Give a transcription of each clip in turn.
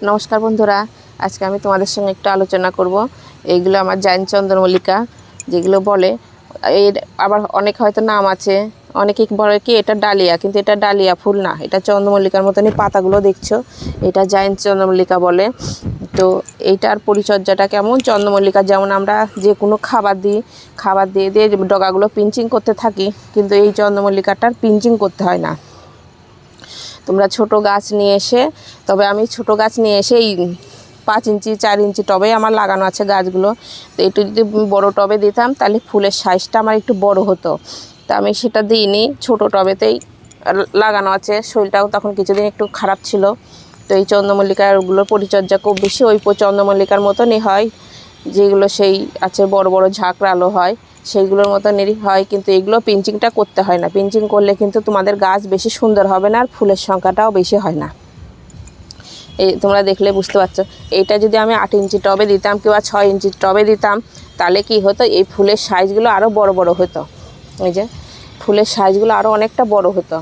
নমস্কার বন্ধুরা, আজকে আমি তোমাদের সঙ্গে একটু আলোচনা করব। এইগুলো আমার জায়ন্ট চন্দ্রমল্লিকা যেগুলো বলে। এর আবার অনেক হয়তো নাম আছে, অনেকে বলে কি এটা ডালিয়া, কিন্তু এটা ডালিয়া ফুল না, এটা চন্দ্রমল্লিকার মতনই পাতাগুলো দেখছো, এটা জায়ন্ট চন্দ্রমল্লিকা বলে। তো এইটার পরিচর্যাটা কেমন, চন্দ্রমল্লিকা যেমন আমরা যে কোনো খাবার দিয়ে দিয়ে ডগাগুলো পিঞ্চিং করতে থাকি, কিন্তু এই চন্দ্রমল্লিকাটার পিঞ্চিং করতে হয় না। তোমরা ছোট গাছ নিয়ে এসে, তবে আমি ছোট গাছ নিয়ে এসে এই 5 ইঞ্চি 4 ইঞ্চি টবে আমার লাগানো আছে গাছগুলো। তো একটু যদি বড় টবে দিতাম তাহলে ফুলের সাইজটা আমার একটু বড় হতো। তা আমি সেটা দিইনি, ছোট টবেতেই লাগানো আছে। শরীরটাও তখন কিছুদিন একটু খারাপ ছিল। তো এই চন্দ্রমল্লিকাগুলোর পরিচর্যা খুব বেশি ওই চন্দ্রমল্লিকার মতনই হয়, যেগুলো সেই আছে বড় বড় ঝাঁকড়ালো হয়, সেইগুলোর মতনই হয়। কিন্তু এগুলো পিঞ্চিংটা করতে হয় না। পিঞ্চিং করলে কিন্তু তোমাদের গাছ বেশি সুন্দর হবে না, আর ফুলের সংখ্যাটাও বেশি হয় না। এই তোমরা দেখলে বুঝতে পারছো। এইটা যদি আমি 8 ইঞ্চি টবে দিতাম কিংবা 6 ইঞ্চি টবে দিতাম, তাহলে কি হতো, এই ফুলের সাইজগুলো আরও বড় বড় হতো। এই যে ফুলের সাইজগুলো আরও অনেকটা বড় হতো।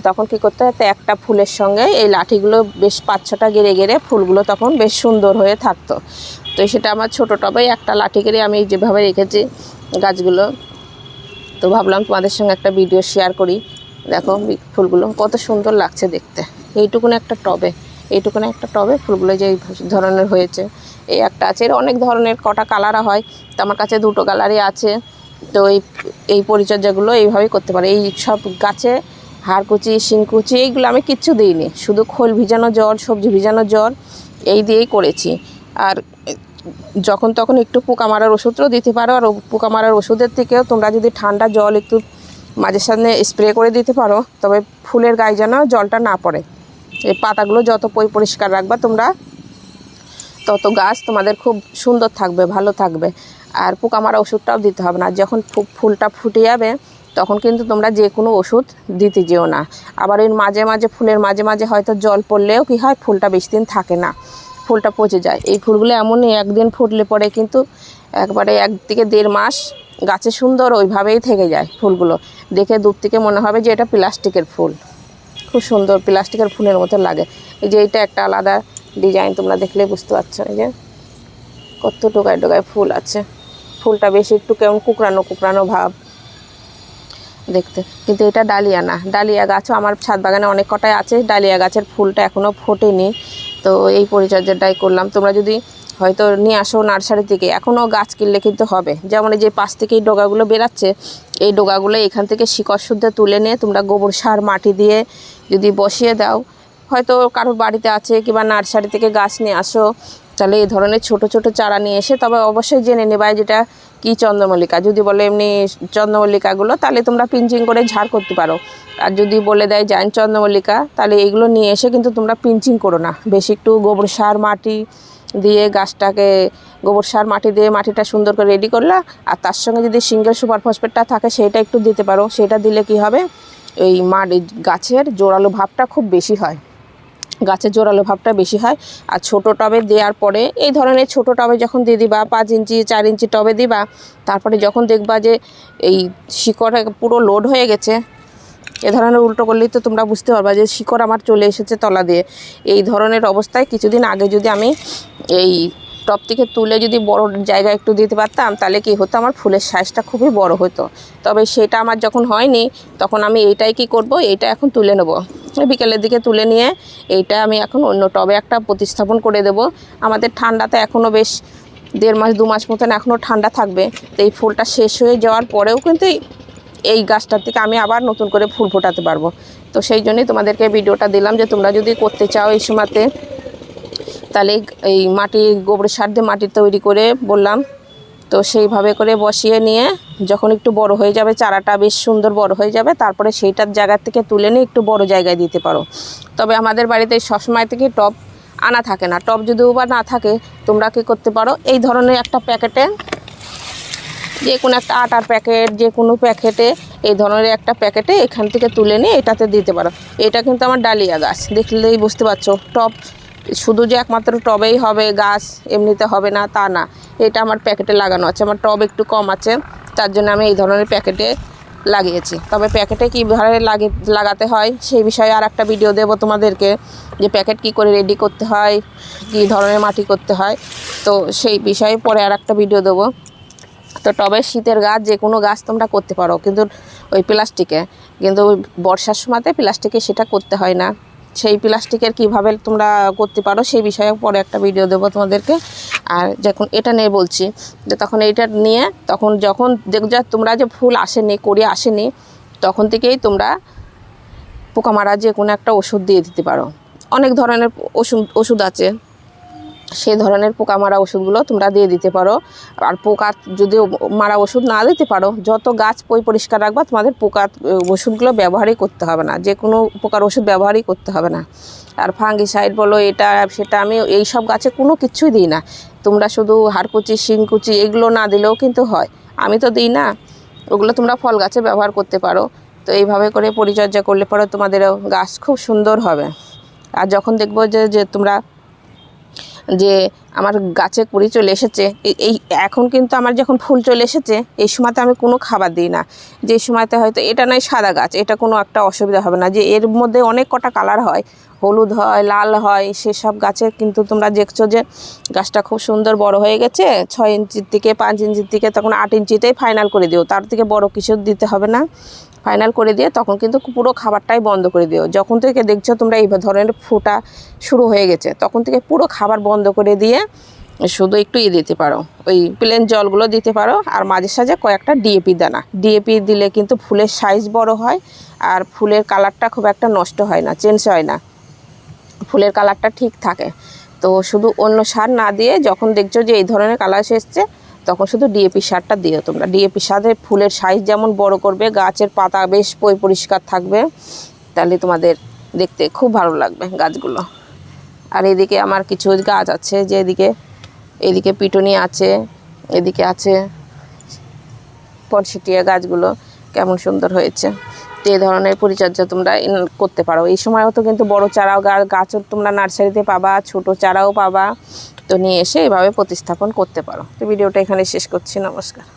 তখন কি করতে হতো, একটা ফুলের সঙ্গে এই লাঠিগুলো বেশ 5-6টা গেড়ে গেড়ে ফুলগুলো তখন বেশ সুন্দর হয়ে থাকতো। তো সেটা আমার ছোটো টবেই একটা লাঠি করে আমি যেভাবে রেখেছি গাছগুলো। তো ভাবলাম তোমাদের সঙ্গে একটা ভিডিও শেয়ার করি। দেখো ফুলগুলো কত সুন্দর লাগছে দেখতে। এইটুকুন একটা টবে ফুলগুলো যে এই ধরনের হয়েছে। এই একটা আছে, এর অনেক ধরনের কটা কালারও হয়, তো আমার কাছে 2টো কালারই আছে। তো এই পরিচর্যাগুলো এইভাবেই করতে পারে। এই সব গাছে হাড়কুচি, শিংকুচি এইগুলো আমি কিচ্ছু দিইনি, শুধু খোল ভিজানো জল, সবজি ভিজানো জল এই দিয়েই করেছি। আর যখন তখন একটু পোকা মারার ওষুধও দিতে পারো। আর পোকা মারার ওষুধের থেকেও তোমরা যদি ঠান্ডা জল একটু মাঝে সামনে স্প্রে করে দিতে পারো, তবে ফুলের গায়ে যেন জলটা না পড়ে। এই পাতাগুলো যত পরিষ্কার রাখবা তোমরা, তত গাছ তোমাদের খুব সুন্দর থাকবে, ভালো থাকবে। আর পোকা মারা ওষুধটাও দিতে হবে না। যখন ফুলটা ফুটে যাবে তখন কিন্তু তোমরা যে কোনো ওষুধ দিতে যেও না। আবার এর মাঝে মাঝে ফুলের মাঝে মাঝে হয়তো জল পড়লেও কি হয়, ফুলটা বেশি দিন থাকে না, ফুলটা পচে যায়। এই ফুলগুলো এমনই, একদিন ফুটলে পরে কিন্তু একবারে 1 থেকে 1.5 মাস গাছে সুন্দর ওইভাবেই থেকে যায়। ফুলগুলো দেখে দূর থেকে মনে হবে যে এটা প্লাস্টিকের ফুল, খুব সুন্দর প্লাস্টিকের ফুলের মতো লাগে। এই যে এইটা একটা আলাদা ডিজাইন, তোমরা দেখলে বুঝতে পারছো। এই যে কত টোকায় টোকায় ফুল আছে, ফুলটা বেশি একটু কেমন কুকড়ানো ভাব দেখতে। কিন্তু এটা ডালিয়া না, ডালিয়া গাছও আমার ছাদ বাগানে অনেক কটাই আছে। ডালিয়া গাছের ফুলটা এখনও ফোটেনি। তো এই পরিচর্যাটাই করলাম। তোমরা যদি হয়তো নিয়ে আসো নার্সারি থেকে, এখনও গাছ কিনলে কিন্তু হবে। যেমন এই যে পাশ থেকে এই ডগাগুলো বেরাচ্ছে, এই ডগাগুলো এখান থেকে শিকড় শুদ্ধ তুলে নিয়ে তোমরা গোবর সার মাটি দিয়ে যদি বসিয়ে দাও, হয়তো কারোর বাড়িতে আছে কিংবা নার্সারি থেকে গাছ নিয়ে আসো, তাহলে এই ধরনের ছোট ছোট চারা নিয়ে এসে, তবে অবশ্যই জেনে নেবা যেটা কি চন্দ্রমল্লিকা। যদি বলে এমনি চন্দ্রমল্লিকাগুলো, তাহলে তোমরা পিঞ্চিং করে ঝাড় করতে পারো। আর যদি বলে দেয় জায়ন্ট চন্দ্রমল্লিকা, তাহলে এইগুলো নিয়ে এসে কিন্তু তোমরা পিঞ্চিং করো না। বেশি একটু গোবর সার মাটি দিয়ে গাছটাকে, গোবর সার মাটি দিয়ে মাটিটা সুন্দর করে রেডি করলা, আর তার সঙ্গে যদি সিঙ্গেল সুপার ফসফেটটা থাকে সেটা একটু দিতে পারো। সেটা দিলে কি হবে, এই গাছের জোরালো ভাবটা খুব বেশি হয়, গাছের জোরালো ভাবটা বেশি হয়। আর ছোটো টবে দেওয়ার পরে, এই ধরনের ছোটো টবে যখন দিয়ে দিবা, 5 ইঞ্চি 4 ইঞ্চি টবে দিবা, তারপরে যখন দেখবা যে এই শিকড় পুরো লোড হয়ে গেছে, এ ধরনের উল্টো করলেই তো তোমরা বুঝতে পারবা যে শিকড় আমার চলে এসেছে তলা দিয়ে। এই ধরনের অবস্থায় কিছুদিন আগে যদি আমি এই টব থেকে তুলে যদি বড় জায়গায় একটু দিতে পারতাম, তাহলে কি হতো, আমার ফুলের সাইজটা খুবই বড় হতো। তবে সেটা আমার যখন হয়নি, তখন আমি এইটাই কি করব, এইটা এখন তুলে নেব, বিকেলের দিকে তুলে নিয়ে এইটা আমি এখন অন্য টবে একটা প্রতিস্থাপন করে দেব। আমাদের ঠান্ডাতে এখনও বেশ 1.5 মাস 2 মাস মতন এখনও ঠান্ডা থাকবে। তো এই ফুলটা শেষ হয়ে যাওয়ার পরেও কিন্তু এই গাছটার থেকে আমি আবার নতুন করে ফুল ফোটাতে পারবো। তো সেই জন্যই তোমাদেরকে ভিডিওটা দিলাম, যে তোমরা যদি করতে চাও এই সময়তে, তাহলে এই গোবর সার দিয়ে মাটি তৈরি করে বললাম, তো সেইভাবে করে বসিয়ে নিয়ে যখন একটু বড় হয়ে যাবে, চারাটা বেশ সুন্দর বড় হয়ে যাবে, তারপরে সেইটার জায়গা থেকে তুলে নিয়ে একটু বড় জায়গায় দিতে পারো। তবে আমাদের বাড়িতে সবসময় থেকে টব আনা থাকে না। টব যদিও বা না থাকে, তোমরা কী করতে পারো, এই ধরনের একটা প্যাকেটে, যে কোনো একটা আটার প্যাকেট, যে কোনো প্যাকেটে, এই ধরনের একটা প্যাকেটে এখান থেকে তুলে নিয়ে এটাতে দিতে পারো। এটা কিন্তু আমার ডালিয়া গাছ, দেখলেই বুঝতে পারছো। টব শুধু যে একমাত্র টবেই হবে গাছ, এমনিতে হবে না তা না। এটা আমার প্যাকেটে লাগানো আছে। আমার টব একটু কম আছে, তার জন্য আমি এই ধরনের প্যাকেটে লাগিয়েছি। তবে প্যাকেটে কীভাবে লাগাতে হয় সেই বিষয়ে আর একটা ভিডিও দেবো তোমাদেরকে, যে প্যাকেট কী করে রেডি করতে হয়, কী ধরনের মাটি করতে হয়, তো সেই বিষয়ে পরে আর একটা ভিডিও দেবো। তো টবে শীতের গাছ যে কোনো গাছ তোমরা করতে পারো, কিন্তু ওই প্লাস্টিকে, কিন্তু বর্ষার সময়তে প্লাস্টিকে সেটা করতে হয় না। সেই প্লাস্টিকের কিভাবে তোমরা করতে পারো সেই বিষয়ে পরে একটা ভিডিও দেবো তোমাদেরকে। আর যখন এটা নিয়ে বলছি, যে তখন এইটা নিয়ে তখন যখন দেখছো তোমরা যে ফুল আসেনি, কড়ি আসেনি, তখন থেকেই তোমরা পোকা মারা যে কোনো একটা ওষুধ দিয়ে দিতে পারো। অনেক ধরনের ওষুধ আছে, সেই ধরনের পোকা মারা ওষুধগুলো তোমরা দিয়ে দিতে পারো। আর পোকা যদি মারা ওষুধ না দিতে পারো, যত গাছ পরিষ্কার রাখবা, তোমাদের পোকা ওষুধগুলো ব্যবহারই করতে হবে না, যে কোনো পোকার ওষুধ ব্যবহারই করতে হবে না। আর ফাঙ্গিসাইড বলো এটা সেটা, আমি এই সব গাছে কোনো কিছুই দিই না। তোমরা শুধু হাড়কুচি, শিংকুচি এগুলো না দিলেও কিন্তু হয়, আমি তো দিই না। ওগুলো তোমরা ফল গাছে ব্যবহার করতে পারো। তো এইভাবে করে পরিচর্যা করলে পরে তোমাদেরও গাছ খুব সুন্দর হবে। আর যখন দেখবো যে তোমরা যে আমার গাছে কুড়ি চলে এসেছে, এই এখন কিন্তু আমার যখন ফুল চলে এসেছে, এই সময়তে আমি কোনো খাবার দিই না। যে সময়তে হয়তো এটা নয় সাদা গাছ, এটা কোনো একটা অসুবিধা হবে না, যে এর মধ্যে অনেক কটা কালার হয়, হলুদ হয়, লাল হয়, সেসব গাছে কিন্তু তোমরা দেখছো যে গাছটা খুব সুন্দর বড় হয়ে গেছে, 6 ইঞ্চির থেকে 5 ইঞ্চির থেকে, তখন 8 ইঞ্চিতেই ফাইনাল করে দিও, তার থেকে বড় কিছু দিতে হবে না। ফাইনাল করে দিয়ে তখন কিন্তু পুরো খাবারটাই বন্ধ করে দিও। যখন থেকে দেখছো তোমরা এই ধরনের ফোটা শুরু হয়ে গেছে, তখন থেকে পুরো খাবার বন্ধ করে দিয়ে শুধু একটু দিতে পারো, ওই প্লেন জলগুলো দিতে পারো। আর মাঝে সাঝে কয়েকটা ডিএপি দানা, ডিএপি দিলে কিন্তু ফুলের সাইজ বড় হয়, আর ফুলের কালারটা খুব একটা নষ্ট হয় না, চেঞ্জ হয় না, ফুলের কালারটা ঠিক থাকে। তো শুধু অন্য সার না দিয়ে যখন দেখছো যে এই ধরনের কালার এসছে, তখন শুধু ডিএপি সারটা দিও তোমরা। ডিএপি সারে ফুলের সাইজ যেমন বড় করবে, গাছের পাতা বেশ পরিষ্কার থাকবে, তাহলে তোমাদের দেখতে খুব ভালো লাগবে গাছগুলো। আর এদিকে আমার কিছু গাছ আছে, যে এদিকে পিটুনি আছে, এদিকে আছে পনসেটিয়া, গাছগুলো কেমন সুন্দর হয়েছে। তো এই ধরনের পরিচর্যা তোমরা করতে পারো। এই সময়ও তো কিন্তু বড় চারাও গাছও তোমরা নার্সারিতে পাবা, ছোট চারাও পাবা, তো নিয়ে এসে এভাবে প্রতিস্থাপন করতে পারো। তো ভিডিওটা এখানে শেষ করছি, নমস্কার।